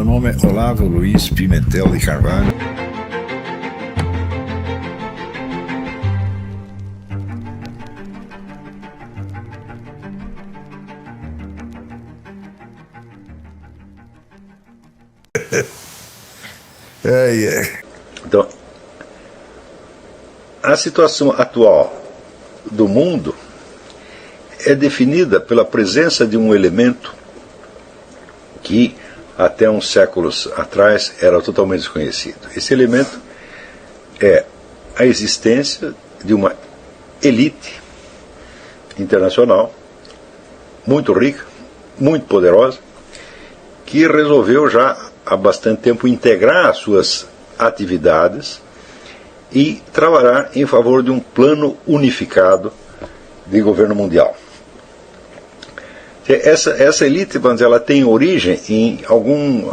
Meu nome é Olavo Luiz Pimentel de Carvalho. Então, a situação atual do mundo é definida pela presença de um elemento que até uns séculos atrás era totalmente desconhecido. Esse elemento é a existência de uma elite internacional muito rica, muito poderosa, que resolveu já há bastante tempo integrar as suas atividades e trabalhar em favor de um plano unificado de governo mundial. Essa elite, vamos dizer, ela tem origem em alguns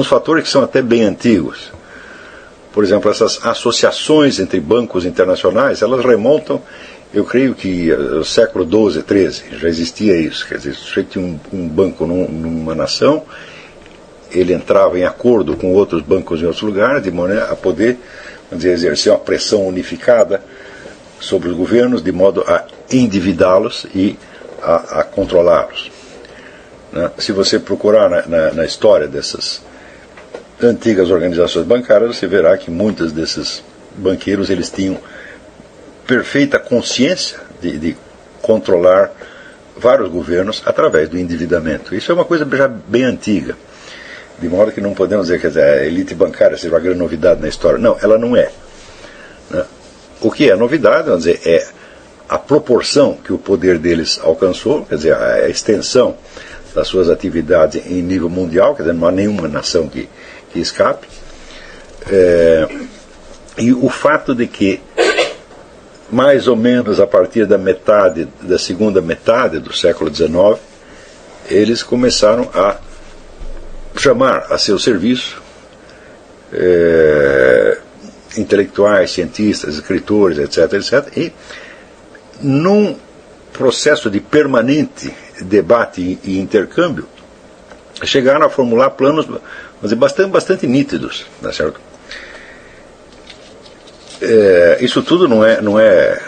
fatores que são até bem antigos. Por exemplo, essas associações entre bancos internacionais, elas remontam, eu creio que ao século XII, XIII, já existia isso. Quer dizer, se tinha um banco numa nação, ele entrava em acordo com outros bancos em outros lugares, de maneira a poder, vamos dizer, exercer uma pressão unificada sobre os governos, de modo a endividá-los e a controlá-los. Se você procurar na história dessas antigas organizações bancárias, você verá que muitos desses banqueiros eles tinham perfeita consciência de controlar vários governos através do endividamento. Isso é uma coisa já bem antiga, de modo que não podemos dizer que a elite bancária seja uma grande novidade na história. Não, ela não é. O que é novidade, vamos dizer, é a proporção que o poder deles alcançou, quer dizer, a extensão das suas atividades em nível mundial, quer dizer, não há nenhuma nação que escape, e o fato de que, mais ou menos a partir da segunda metade do século XIX, eles começaram a chamar a seu serviço intelectuais, cientistas, escritores, etc., e num processo de permanente debate e intercâmbio, chegaram a formular planos, vamos dizer, bastante nítidos, tá certo? Isso tudo não é.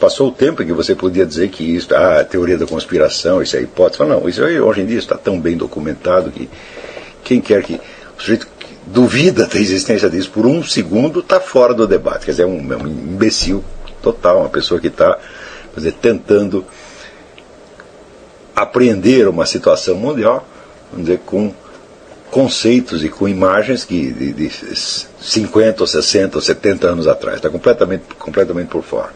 Passou o tempo em que você podia dizer que isso, a teoria da conspiração, isso é hipótese. Não, isso aí hoje em dia está tão bem documentado que quem quer que. O sujeito que duvida da existência disso por um segundo está fora do debate. Quer dizer, é um imbecil total, uma pessoa que está tentando apreender uma situação mundial, vamos dizer, com conceitos e com imagens que de 50, ou 60, ou 70 anos atrás. Está completamente por fora.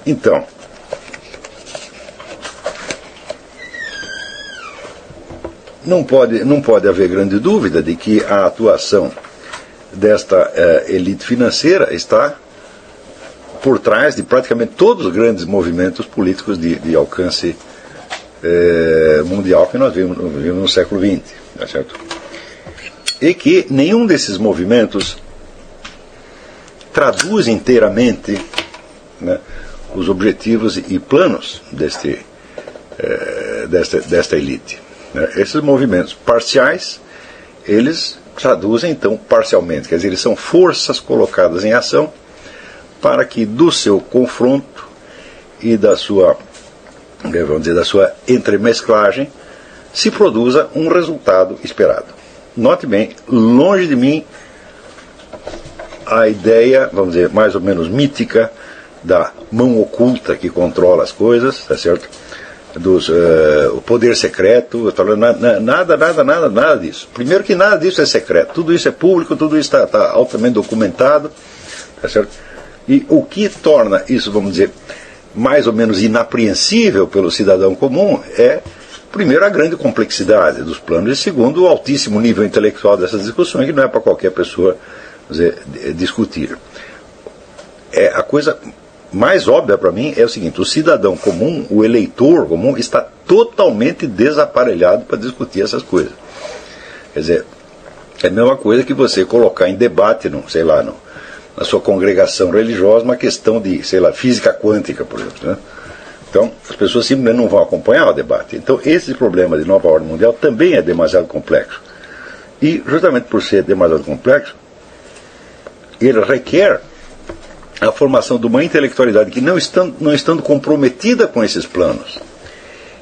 Então, não pode haver grande dúvida de que a atuação desta elite financeira está por trás de praticamente todos os grandes movimentos políticos de alcance mundial que nós vimos no século XX, tá certo? E que nenhum desses movimentos traduz inteiramente, né, os objetivos e planos desta elite. Esses movimentos parciais, eles traduzem então parcialmente, quer dizer, eles são forças colocadas em ação para que do seu confronto e da sua, vamos dizer, da sua entremesclagem se produza um resultado esperado. Note bem, longe de mim a ideia, vamos dizer, mais ou menos mítica da mão oculta que controla as coisas, tá certo? O poder secreto, nada disso. Primeiro que nada disso é secreto, tudo isso é público, tudo isso está altamente documentado, tá certo? E o que torna isso, vamos dizer, mais ou menos inapreensível pelo cidadão comum é, primeiro, a grande complexidade dos planos, e segundo, o altíssimo nível intelectual dessas discussões, que não é para qualquer pessoa, vamos dizer, discutir. A coisa mais óbvia para mim é o seguinte: o cidadão comum, o eleitor comum, está totalmente desaparelhado para discutir essas coisas. Quer dizer, é a mesma coisa que você colocar em debate, na sua congregação religiosa, uma questão de, física quântica, por exemplo, né? Então, as pessoas simplesmente não vão acompanhar o debate. Então, esse problema de nova ordem mundial também é demasiado complexo. E, justamente por ser demasiado complexo, ele requer a formação de uma intelectualidade que, não estando comprometida com esses planos,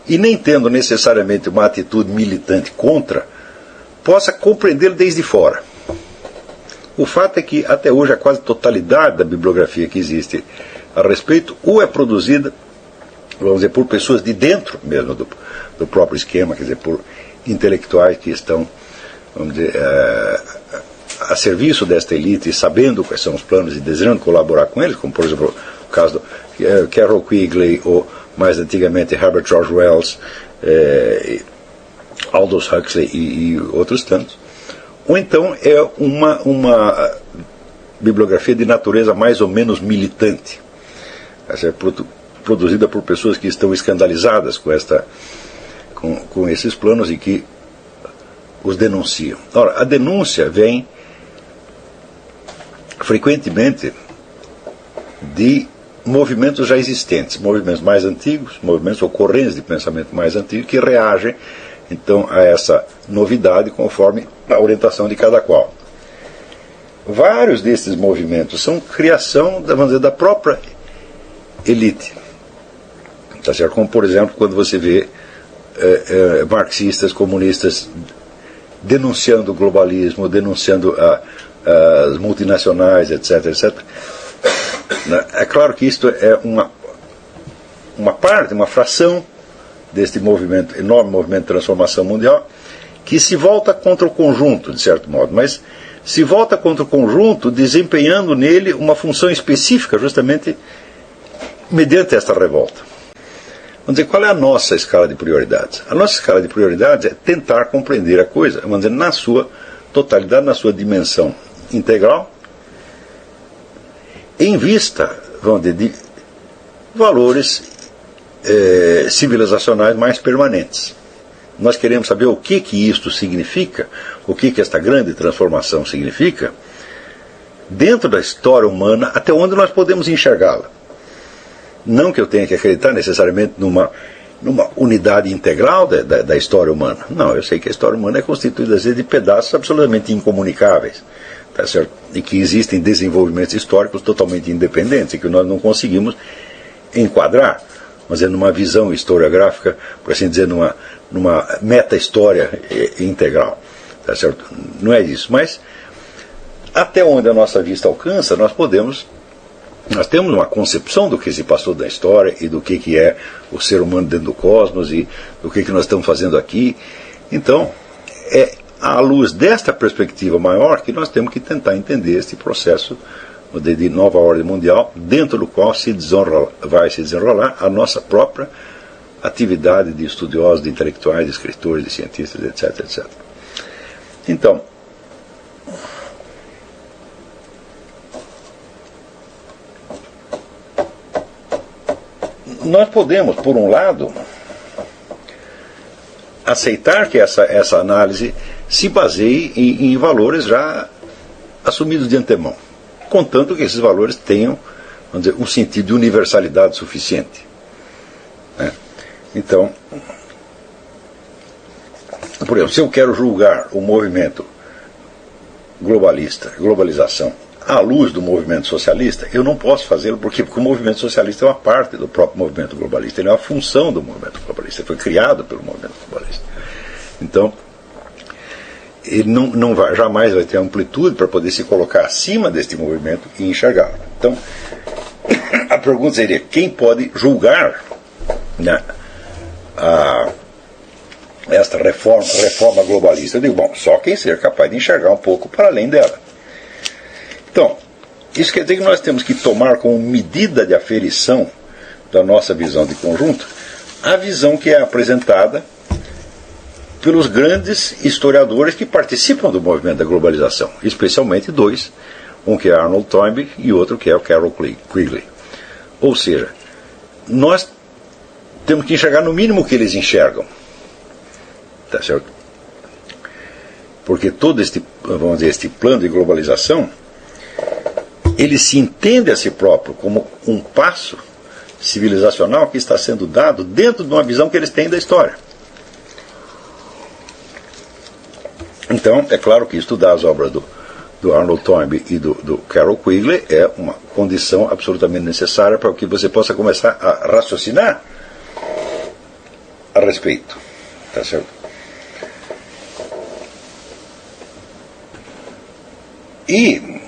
e nem tendo necessariamente uma atitude militante contra, possa compreendê-lo desde fora. O fato é que, até hoje, a quase totalidade da bibliografia que existe a respeito, ou é produzida, vamos dizer, por pessoas de dentro mesmo do próprio esquema, quer dizer, por intelectuais que estão, vamos dizer, a serviço desta elite, sabendo quais são os planos e desejando colaborar com eles, como, por exemplo, o caso do Carroll Quigley, ou mais antigamente Herbert George Wells, Aldous Huxley e outros tantos. Ou então é uma bibliografia de natureza mais ou menos militante, produzida por pessoas que estão escandalizadas com esses planos e que os denunciam. Ora, a denúncia vem frequentemente de movimentos já existentes, movimentos mais antigos, movimentos ocorrentes de pensamento mais antigo, que reagem então a essa novidade conforme a orientação de cada qual. Vários desses movimentos são criação, vamos dizer, da própria elite. Tá certo? Como, por exemplo, quando você vê marxistas, comunistas denunciando o globalismo, denunciando as multinacionais, etc., etc. É claro que isto é uma parte, uma fração deste movimento, enorme movimento de transformação mundial, que se volta contra o conjunto, de certo modo, mas se volta contra o conjunto desempenhando nele uma função específica, justamente mediante esta revolta. Vamos dizer, qual é a nossa escala de prioridades? A nossa escala de prioridades é tentar compreender a coisa, vamos dizer, na sua totalidade, na sua dimensão integral, em vista, vamos dizer, de valores civilizacionais mais permanentes. Nós queremos saber o que isto significa, o que esta grande transformação significa, dentro da história humana, até onde nós podemos enxergá-la. Não que eu tenha que acreditar necessariamente numa unidade integral da história humana. Não, eu sei que a história humana é constituída às vezes de pedaços absolutamente incomunicáveis, tá certo? E que existem desenvolvimentos históricos totalmente independentes e que nós não conseguimos enquadrar, mas é numa visão historiográfica, por assim dizer, numa meta-história integral, tá certo? Não é isso, mas até onde a nossa vista alcança, nós temos uma concepção do que se passou da história e do que é o ser humano dentro do cosmos e do que nós estamos fazendo aqui. Então, é à luz desta perspectiva maior que nós temos que tentar entender este processo de nova ordem mundial, dentro do qual vai se desenrolar a nossa própria atividade de estudiosos, de intelectuais, de escritores, de cientistas, etc., etc. Então, nós podemos, por um lado, aceitar que essa análise se baseie em valores já assumidos de antemão, contanto que esses valores tenham, vamos dizer, um sentido de universalidade suficiente. Né? Então, por exemplo, se eu quero julgar o movimento globalização, à luz do movimento socialista, eu não posso fazê-lo porque o movimento socialista é uma parte do próprio movimento globalista, ele é uma função do movimento globalista, ele foi criado pelo movimento globalista. Então, ele jamais vai ter amplitude para poder se colocar acima deste movimento e enxergá-lo. Então, a pergunta seria, quem pode julgar, né, esta reforma globalista? Eu digo, bom, só quem seja capaz de enxergar um pouco para além dela. Então, isso quer dizer que nós temos que tomar como medida de aferição da nossa visão de conjunto a visão que é apresentada pelos grandes historiadores que participam do movimento da globalização, especialmente dois, um que é Arnold Toynbee e outro que é o Carroll Quigley. Ou seja, nós temos que enxergar no mínimo o que eles enxergam, tá certo? Porque todo vamos dizer, este plano de globalização, ele se entende a si próprio como um passo civilizacional que está sendo dado dentro de uma visão que eles têm da história. Então, é claro que estudar as obras do Arnold Toynbee e do Carroll Quigley é uma condição absolutamente necessária para que você possa começar a raciocinar a respeito. Tá certo? E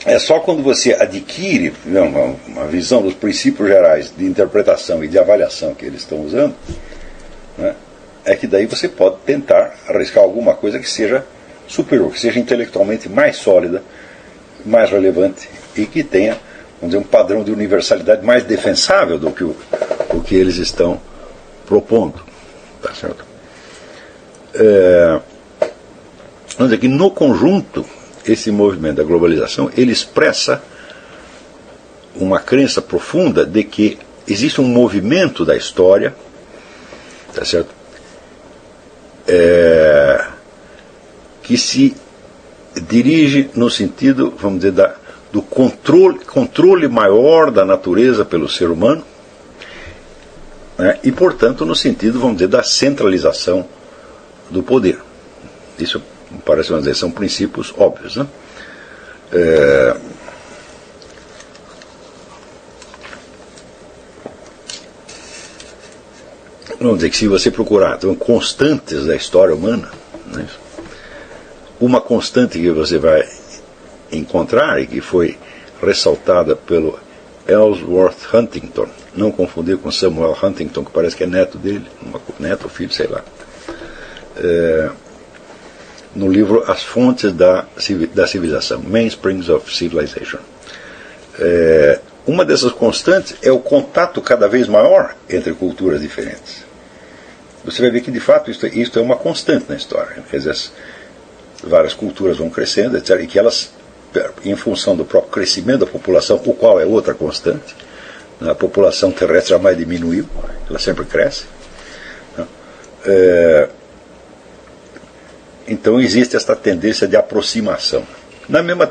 é só quando você adquire uma visão dos princípios gerais de interpretação e de avaliação que eles estão usando, né, é que daí você pode tentar arriscar alguma coisa que seja superior, que seja intelectualmente mais sólida, mais relevante e que tenha, vamos dizer, um padrão de universalidade mais defensável do que o que eles estão propondo. Tá certo? Vamos dizer que no conjunto esse movimento da globalização ele expressa uma crença profunda de que existe um movimento da história, tá certo? Que se dirige no sentido, vamos dizer, do controle maior da natureza pelo ser humano, né, e, portanto, no sentido, vamos dizer, da centralização do poder. Isso parece, vamos dizer, são princípios óbvios, né? Vamos dizer que se você procurar então, constantes da história humana, né, uma constante que você vai encontrar e que foi ressaltada pelo Ellsworth Huntington, não confundir com Samuel Huntington, que parece que é neto dele, neto ou filho, sei lá, no livro As Fontes da Civilização, Mainsprings of Civilization. Uma dessas constantes é o contato cada vez maior entre culturas diferentes. Você vai ver que, de fato, isto é uma constante na história. Quer dizer, várias culturas vão crescendo, etc., e que elas, em função do próprio crescimento da população, o qual é outra constante, a população terrestre jamais diminuiu, ela sempre cresce. Então existe esta tendência de aproximação. Na mesma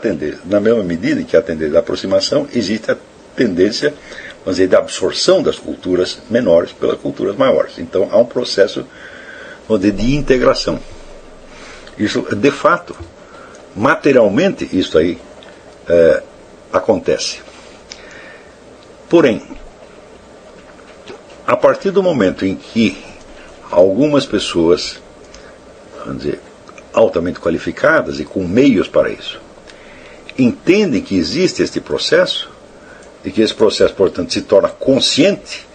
medida em que há a tendência de aproximação, existe a tendência, vamos dizer, de absorção das culturas menores pelas culturas maiores. Então há um processo, vamos dizer, de integração. Isso, de fato, materialmente, isso aí acontece. Porém, a partir do momento em que algumas pessoas, vamos dizer, altamente qualificadas e com meios para isso, entendem que existe este processo e que esse processo, portanto, se torna consciente,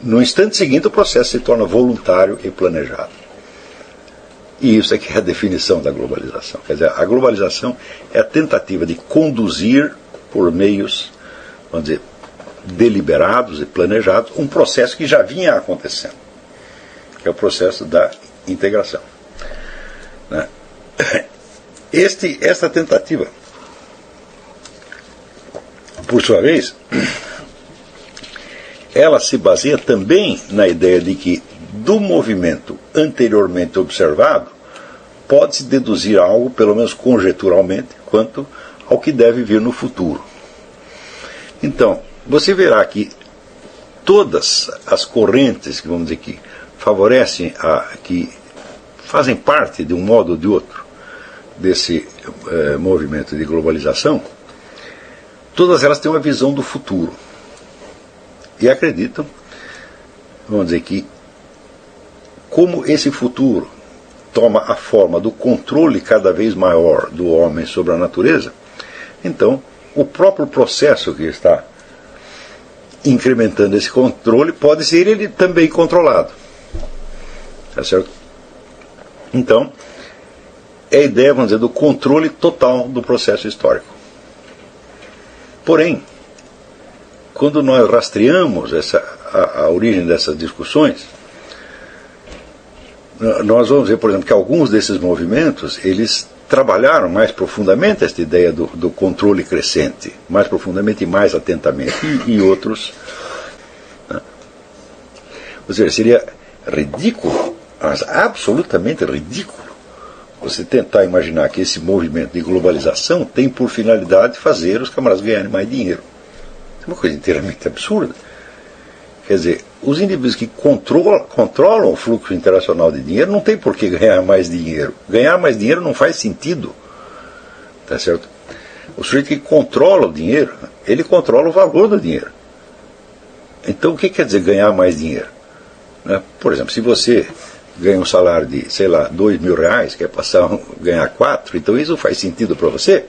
no instante seguinte o processo se torna voluntário e planejado. E isso é que é a definição da globalização. Quer dizer, a globalização é a tentativa de conduzir por meios, vamos dizer, deliberados e planejados, um processo que já vinha acontecendo, que é o processo da integração. Né? Esta tentativa, por sua vez, ela se baseia também na ideia de que do movimento anteriormente observado pode-se deduzir algo, pelo menos conjeturalmente, quanto ao que deve vir no futuro. Então, você verá que todas as correntes que, vamos dizer, que favorecem, que fazem parte de um modo ou de outro desse movimento de globalização, todas elas têm uma visão do futuro e acreditam, vamos dizer, que como esse futuro toma a forma do controle cada vez maior do homem sobre a natureza, então o próprio processo que está incrementando esse controle pode ser ele também controlado. Tá certo? Então, é a ideia, vamos dizer, do controle total do processo histórico. Porém, quando nós rastreamos a origem dessas discussões, nós vamos ver, por exemplo, que alguns desses movimentos, eles trabalharam mais profundamente esta ideia do controle crescente, mais profundamente e mais atentamente, e outros, né? Ou seja, seria ridículo, mas absolutamente ridículo, você tentar imaginar que esse movimento de globalização tem por finalidade fazer os camaradas ganharem mais dinheiro. É uma coisa inteiramente absurda. Quer dizer, os indivíduos que controlam o fluxo internacional de dinheiro não tem por que ganhar mais dinheiro. Ganhar mais dinheiro não faz sentido. Tá certo? O sujeito que controla o dinheiro, ele controla o valor do dinheiro. Então o que quer dizer ganhar mais dinheiro? Né? Por exemplo, se você ganha um salário de, sei lá, R$2.000, quer passar a ganhar 4, então isso faz sentido para você.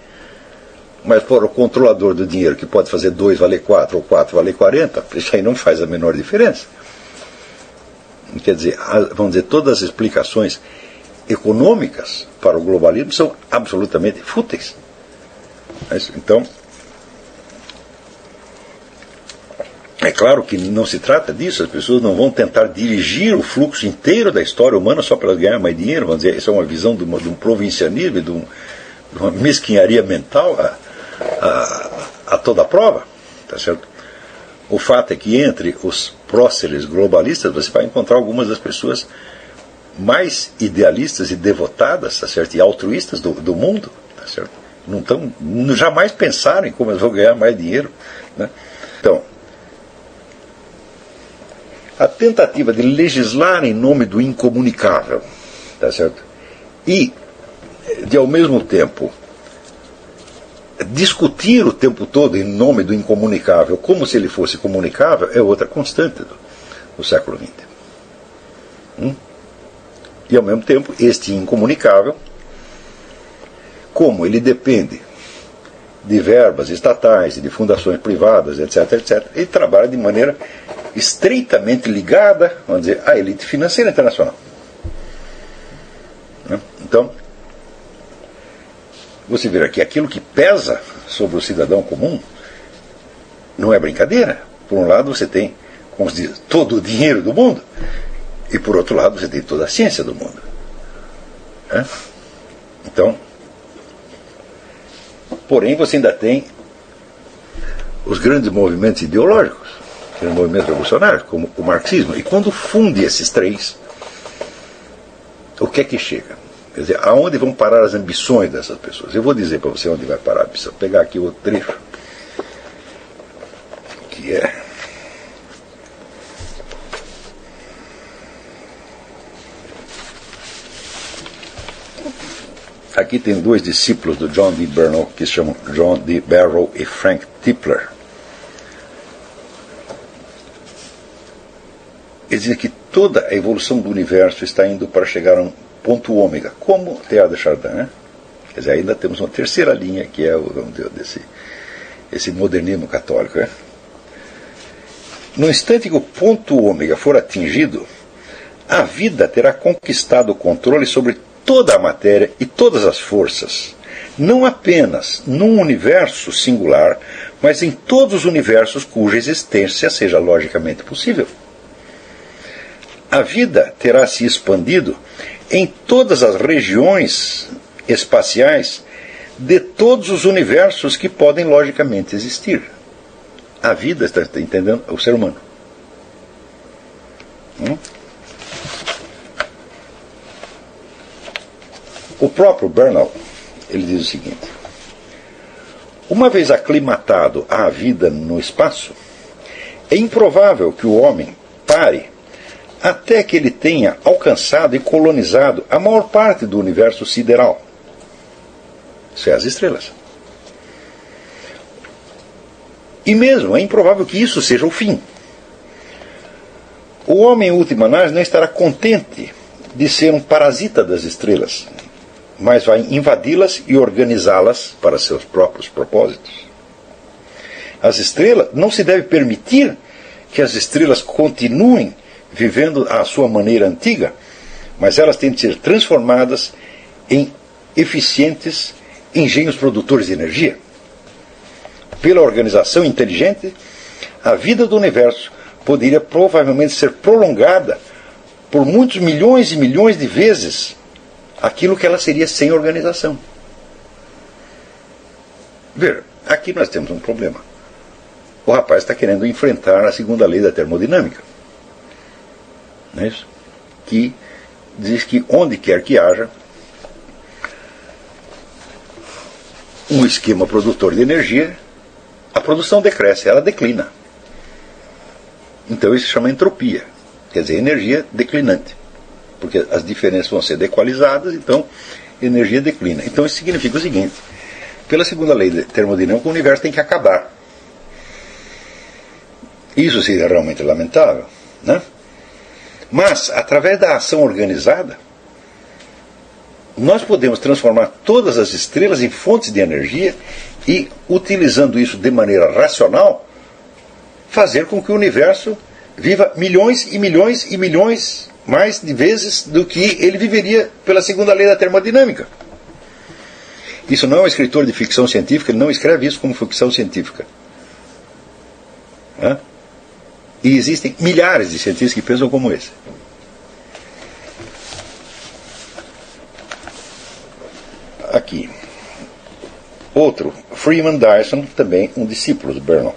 Mas para o controlador do dinheiro, que pode fazer 2 valer 4 ou 4 valer 40, isso aí não faz a menor diferença. Quer dizer, vamos dizer, todas as explicações econômicas para o globalismo são absolutamente fúteis. Então, é claro que não se trata disso, as pessoas não vão tentar dirigir o fluxo inteiro da história humana só para ganhar mais dinheiro. Vamos dizer, isso é uma visão de um provincianismo, de uma mesquinharia mental a toda a prova. Tá certo? O fato é que entre os próceres globalistas você vai encontrar algumas das pessoas mais idealistas e devotadas, tá certo? E altruístas do mundo. Tá certo? Jamais pensaram em como eles vão ganhar mais dinheiro. Né? Então, a tentativa de legislar em nome do incomunicável, tá certo? E, de ao mesmo tempo, discutir o tempo todo em nome do incomunicável, como se ele fosse comunicável, é outra constante do século XX. E, ao mesmo tempo, este incomunicável, como ele depende de verbas estatais e de fundações privadas, etc., etc., ele trabalha de maneira estreitamente ligada, vamos dizer, à elite financeira internacional. Então, você verá que aquilo que pesa sobre o cidadão comum não é brincadeira. Por um lado você tem, como se diz, todo o dinheiro do mundo, e por outro lado você tem toda a ciência do mundo. Então, porém você ainda tem os grandes movimentos ideológicos, os movimentos revolucionários, como o marxismo. E quando funde esses três, o que é que chega? Quer dizer, aonde vão parar as ambições dessas pessoas? Eu vou dizer para você onde vai parar a ambição. Vou pegar aqui o trecho, que é... Aqui tem dois discípulos do John D. Barrow, que se chamam John D. Barrow e Frank Tipler. Eles dizem que toda a evolução do universo está indo para chegar a um ponto ômega, como Teilhard de Chardin, né? Quer dizer, ainda temos uma terceira linha, que é esse modernismo católico. Né? No instante que o ponto ômega for atingido, a vida terá conquistado o controle sobre toda a matéria e todas as forças, não apenas num universo singular, mas em todos os universos cuja existência seja logicamente possível. A vida terá se expandido em todas as regiões espaciais de todos os universos que podem logicamente existir. A vida, está entendendo? O ser humano. O próprio Bernal, ele diz o seguinte: uma vez aclimatado à vida no espaço, é improvável que o homem pare até que ele tenha alcançado e colonizado a maior parte do universo sideral. Isso é, as estrelas. E mesmo é improvável que isso seja o fim. O homem, em última análise, não estará contente de ser um parasita das estrelas, mas vai invadi-las e organizá-las para seus próprios propósitos. As estrelas, não se deve permitir que as estrelas continuem vivendo à sua maneira antiga, mas elas têm de ser transformadas em eficientes engenhos produtores de energia. Pela organização inteligente, a vida do universo poderia provavelmente ser prolongada por muitos milhões e milhões de vezes aquilo que ela seria sem organização. Veja, aqui nós temos um problema. O rapaz está querendo enfrentar a segunda lei da termodinâmica. Não é isso? Que diz que onde quer que haja um esquema produtor de energia, a produção decresce, ela declina. Então isso se chama entropia, quer dizer, energia declinante, porque as diferenças vão ser dequalizadas, então energia declina. Então isso significa o seguinte: pela segunda lei termodinâmica, o universo tem que acabar. Isso seria realmente lamentável, né? Mas, através da ação organizada, nós podemos transformar todas as estrelas em fontes de energia e, utilizando isso de maneira racional, fazer com que o universo viva milhões e milhões e milhões mais de vezes do que ele viveria pela segunda lei da termodinâmica. Isso não é um escritor de ficção científica, ele não escreve isso como ficção científica. E existem milhares de cientistas que pensam como esse. Aqui. Outro, Freeman Dyson, também um discípulo de Bernoulli.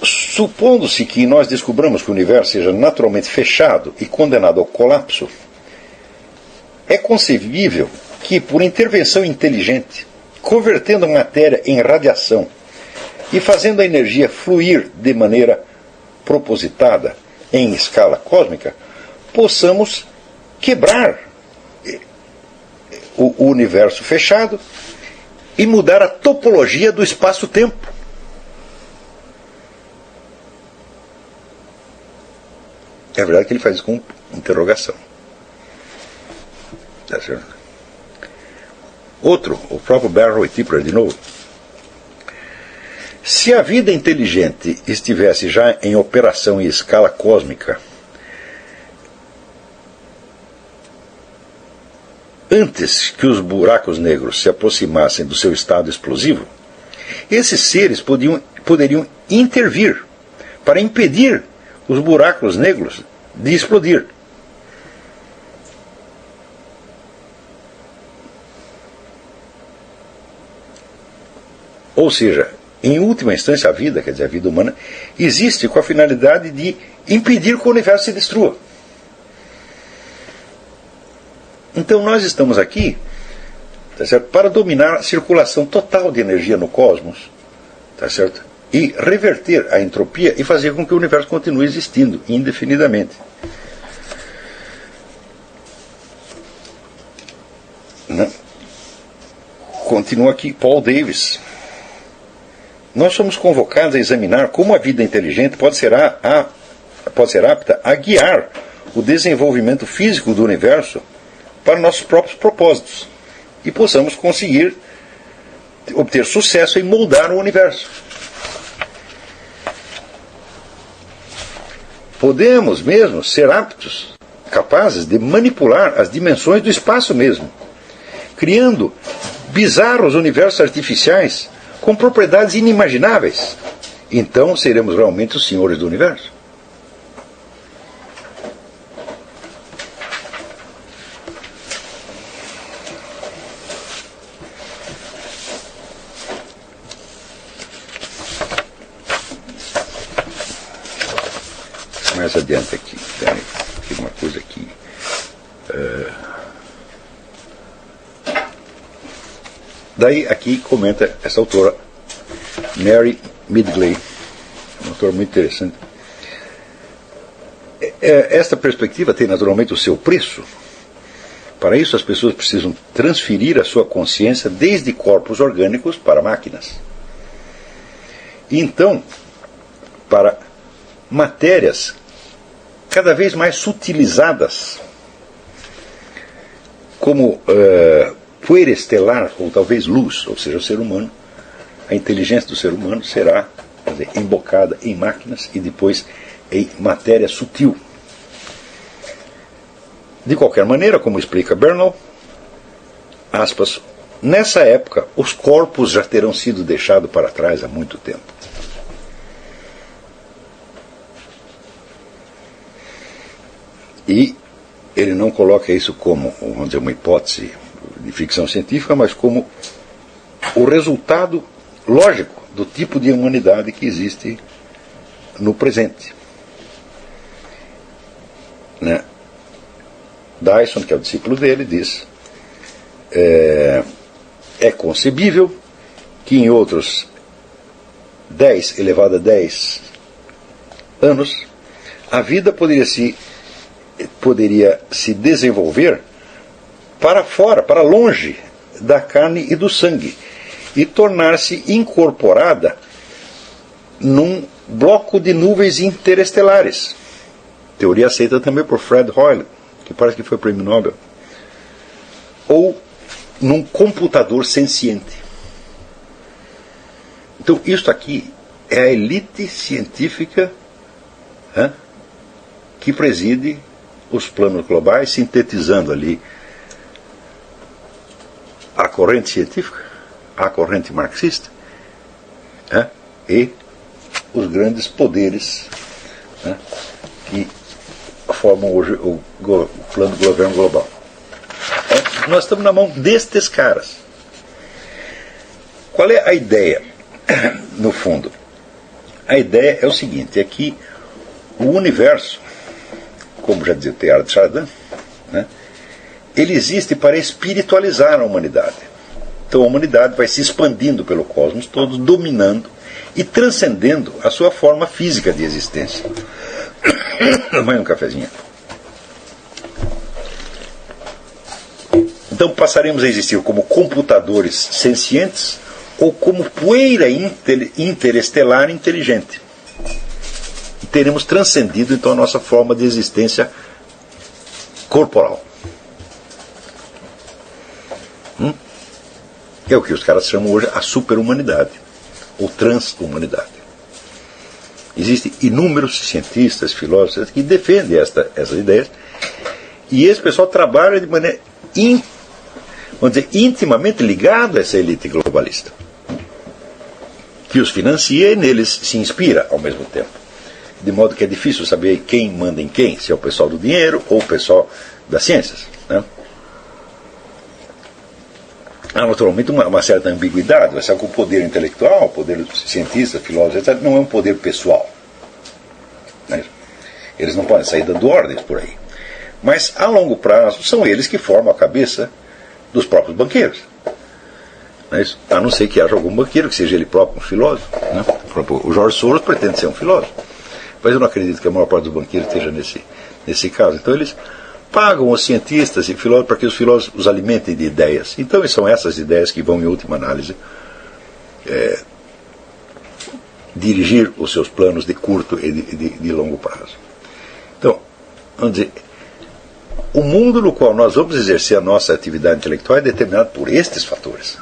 Supondo-se que nós descobramos que o universo seja naturalmente fechado e condenado ao colapso, é concebível que, por intervenção inteligente, convertendo a matéria em radiação e fazendo a energia fluir de maneira propositada em escala cósmica, possamos quebrar o universo fechado e mudar a topologia do espaço-tempo. É verdade que ele faz isso com interrogação. Tá certo? Outro, o próprio Barrow e Tipler de novo. Se a vida inteligente estivesse já em operação em escala cósmica, antes que os buracos negros se aproximassem do seu estado explosivo, esses seres poderiam intervir para impedir os buracos negros de explodir. Ou seja, em última instância, a vida, quer dizer, a vida humana, existe com a finalidade de impedir que o universo se destrua. Então nós estamos aqui, tá certo, para dominar a circulação total de energia no cosmos, tá certo? E reverter a entropia e fazer com que o universo continue existindo indefinidamente. Né? Continua aqui Paul Davies. Nós somos convocados a examinar como a vida inteligente pode ser apta a guiar o desenvolvimento físico do universo para nossos próprios propósitos e possamos conseguir obter sucesso em moldar o universo. Podemos mesmo ser aptos, capazes de manipular as dimensões do espaço mesmo, criando bizarros universos artificiais com propriedades inimagináveis. Então seremos realmente os senhores do universo. Mais adiante aqui, tem uma coisa aqui. Daí aqui comenta essa autora, Mary Midgley, uma autora muito interessante. Esta perspectiva tem naturalmente o seu preço. Para isso as pessoas precisam transferir a sua consciência desde corpos orgânicos para máquinas. E então, para matérias cada vez mais sutilizadas, como poeira estelar, ou talvez luz, ou seja, o ser humano, a inteligência do ser humano será, quer dizer, embocada em máquinas e depois em matéria sutil. De qualquer maneira, como explica Bernoulli, aspas, nessa época os corpos já terão sido deixados para trás há muito tempo. E ele não coloca isso como, vamos dizer, uma hipótese de ficção científica, mas como o resultado lógico do tipo de humanidade que existe no presente. Né? Dyson, que é o discípulo dele, diz: é concebível que em outros 10 elevado a 10 anos, a vida poderia se desenvolver para fora, para longe da carne e do sangue, e tornar-se incorporada num bloco de nuvens interestelares. Teoria aceita também por Fred Hoyle, que parece que foi prêmio Nobel. Ou num computador senciente. Então, isto aqui é a elite científica que preside os planos globais, sintetizando ali a corrente científica, a corrente marxista, e os grandes poderes que formam hoje o plano do governo global. Então, nós estamos na mão destes caras. Qual é a ideia, no fundo? A ideia é o seguinte, é que o universo, como já dizia o Teilhard de Chardin, ele existe para espiritualizar a humanidade. Então a humanidade vai se expandindo pelo cosmos todo, dominando e transcendendo a sua forma física de existência. Mais um cafezinho. Então passaremos a existir como computadores sencientes ou como poeira interestelar inteligente. E teremos transcendido então a nossa forma de existência corporal. É o que os caras chamam hoje a superhumanidade, ou transhumanidade. Existem inúmeros cientistas, filósofos que defendem essas ideias, e esse pessoal trabalha de maneira vamos dizer, intimamente ligado a essa elite globalista, que os financia e neles se inspira ao mesmo tempo. De modo que é difícil saber quem manda em quem, se é o pessoal do dinheiro ou o pessoal das ciências. Há naturalmente uma certa ambiguidade. Você sabe que o poder intelectual, o poder dos cientistas, filósofos, etc., não é um poder pessoal. Eles não podem sair dando ordens por aí. Mas, a longo prazo, são eles que formam a cabeça dos próprios banqueiros. A não ser que haja algum banqueiro que seja ele próprio um filósofo. O George Soros pretende ser um filósofo. Mas eu não acredito que a maior parte dos banqueiros esteja nesse caso. Então eles pagam os cientistas e filósofos para que os filósofos os alimentem de ideias. Então são essas ideias que vão, em última análise, dirigir os seus planos de curto e de longo prazo. Então, vamos dizer, o mundo no qual nós vamos exercer a nossa atividade intelectual é determinado por estes fatores.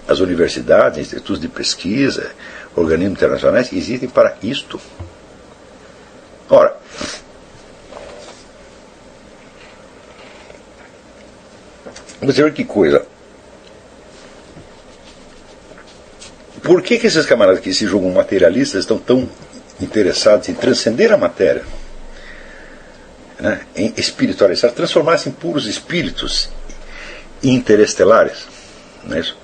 As universidades, institutos de pesquisa, organismos internacionais existem para isto. Ora, vamos ver que coisa. Por que esses camaradas que se julgam materialistas estão tão interessados em transcender a matéria, em espiritualizar, transformar-se em puros espíritos interestelares? Não é isso?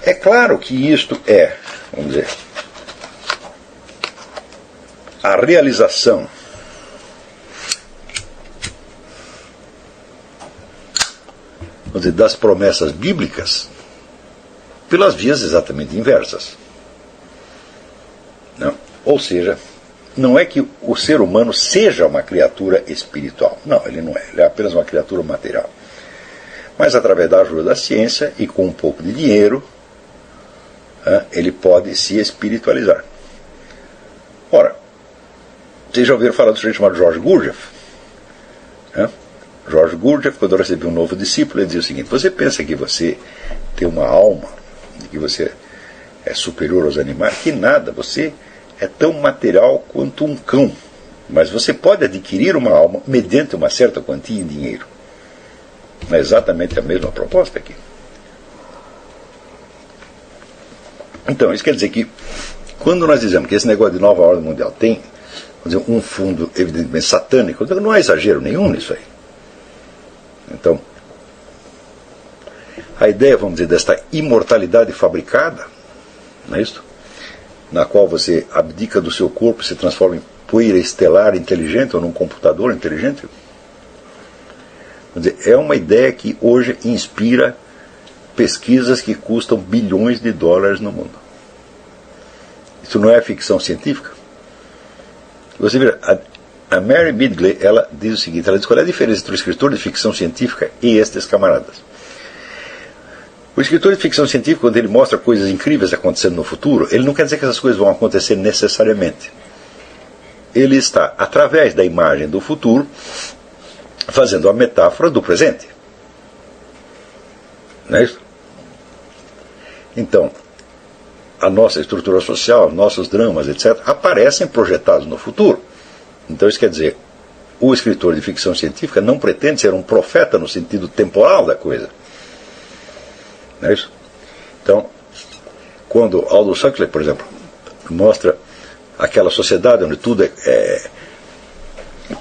É claro que isto é, vamos dizer, a realização das promessas bíblicas pelas vias exatamente inversas. Não? Ou seja, não é que o ser humano seja uma criatura espiritual. Não, ele não é. Ele é apenas uma criatura material. Mas através da ajuda da ciência e com um pouco de dinheiro, ele pode se espiritualizar. Ora, vocês já ouviram falar do sujeito chamado George Gurdjieff? George Gurdjieff, quando recebeu um novo discípulo, ele dizia o seguinte: você pensa que você tem uma alma, que você é superior aos animais? Que nada, você é tão material quanto um cão, mas você pode adquirir uma alma mediante uma certa quantia em dinheiro. É exatamente a mesma proposta aqui. Então, isso quer dizer que, quando nós dizemos que esse negócio de nova ordem mundial tem, vamos dizer, um fundo evidentemente satânico, não há exagero nenhum nisso aí. Então, a ideia, vamos dizer, desta imortalidade fabricada, não é isso? Na qual você abdica do seu corpo e se transforma em poeira estelar inteligente ou num computador inteligente, vamos dizer, é uma ideia que hoje inspira pesquisas que custam bilhões de dólares no mundo. Isso não é ficção científica? Você vê, a Mary Midgley, ela diz o seguinte, ela diz qual é a diferença entre o escritor de ficção científica e estes camaradas. O escritor de ficção científica, quando ele mostra coisas incríveis acontecendo no futuro, ele não quer dizer que essas coisas vão acontecer necessariamente. Ele está, através da imagem do futuro, fazendo a metáfora do presente. Não é isso? Então, a nossa estrutura social, nossos dramas, etc., aparecem projetados no futuro. Então isso quer dizer, o escritor de ficção científica não pretende ser um profeta no sentido temporal da coisa. Não é isso? Então, quando Aldous Huxley, por exemplo, mostra aquela sociedade onde tudo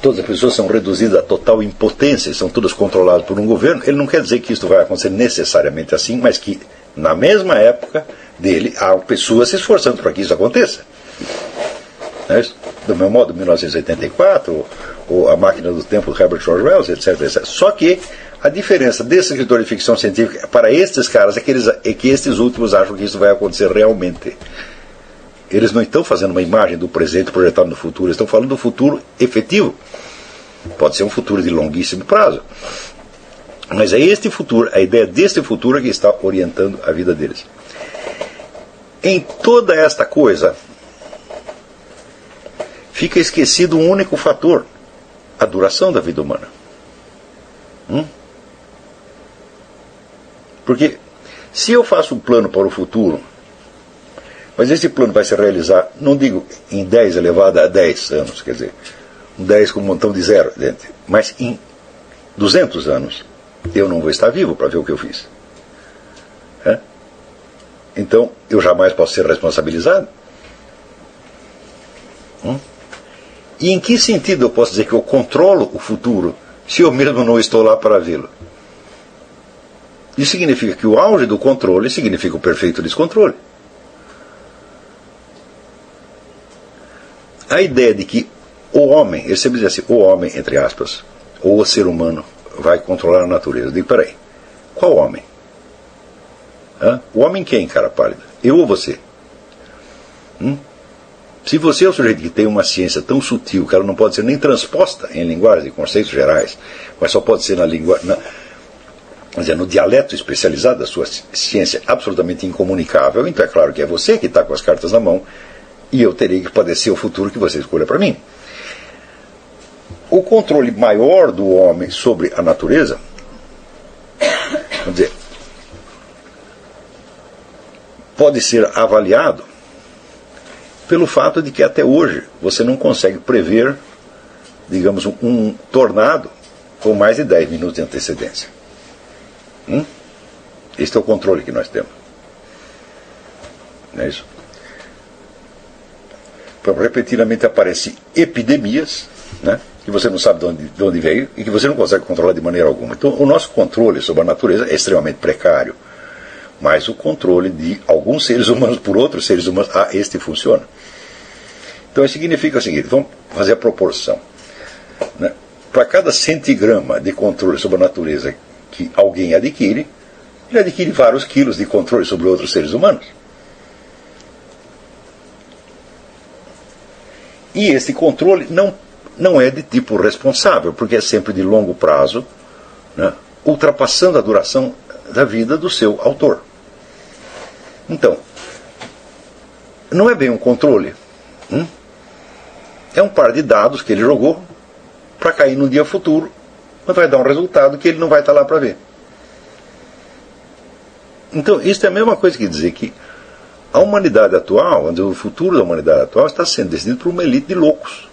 todas as pessoas são reduzidas a total impotência, são todas controladas por um governo, ele não quer dizer que isso vai acontecer necessariamente assim, mas que na mesma época dele há pessoas se esforçando para que isso aconteça. Não é isso? Do meu modo, 1984, ou A Máquina do Tempo, de Herbert George Wells, etc, etc. Só que a diferença desse escritor de ficção científica para estes caras é que estes últimos acham que isso vai acontecer realmente. Eles não estão fazendo uma imagem do presente projetado no futuro, eles estão falando do futuro efetivo. Pode ser um futuro de longuíssimo prazo. Mas é este futuro, a ideia deste futuro que está orientando a vida deles. Em toda esta coisa, fica esquecido um único fator: a duração da vida humana. Porque se eu faço um plano para o futuro, mas esse plano vai se realizar, não digo em 10 elevado a 10 anos, quer dizer, um 10 com um montão de zero dentro, mas em 200 anos, eu não vou estar vivo para ver o que eu fiz. Então, eu jamais posso ser responsabilizado. E em que sentido eu posso dizer que eu controlo o futuro se eu mesmo não estou lá para vê-lo? Isso significa que o auge do controle significa o perfeito descontrole. A ideia de que o homem, ele sempre diz assim, o homem, entre aspas, ou o ser humano, vai controlar a natureza. Eu digo, peraí, qual homem? O homem quem, cara pálida? Eu ou você? Se você é o sujeito que tem uma ciência tão sutil que ela não pode ser nem transposta em linguagem de conceitos gerais, mas só pode ser no dialeto especializado da sua ciência absolutamente incomunicável, então é claro que é você que está com as cartas na mão e eu terei que padecer o futuro que você escolha para mim. O controle maior do homem sobre a natureza, vamos dizer, pode ser avaliado pelo fato de que até hoje você não consegue prever, digamos, um tornado com mais de 10 minutos de antecedência. Este é o controle que nós temos. Não é isso? Repetidamente aparecem epidemias, né, que você não sabe de onde veio e que você não consegue controlar de maneira alguma. Então, o nosso controle sobre a natureza é extremamente precário. Mas o controle de alguns seres humanos por outros seres humanos, este funciona. Então isso significa o seguinte, vamos fazer a proporção. Né? Para cada centigrama de controle sobre a natureza que alguém adquire, ele adquire vários quilos de controle sobre outros seres humanos. E esse controle não é de tipo responsável, porque é sempre de longo prazo, né, ultrapassando a duração da vida do seu autor. Então, não é bem um controle. É um par de dados que ele jogou para cair no dia futuro, quando vai dar um resultado que ele não vai estar lá para ver. Então, isso é a mesma coisa que dizer que a humanidade atual, o futuro da humanidade atual está sendo decidido por uma elite de loucos.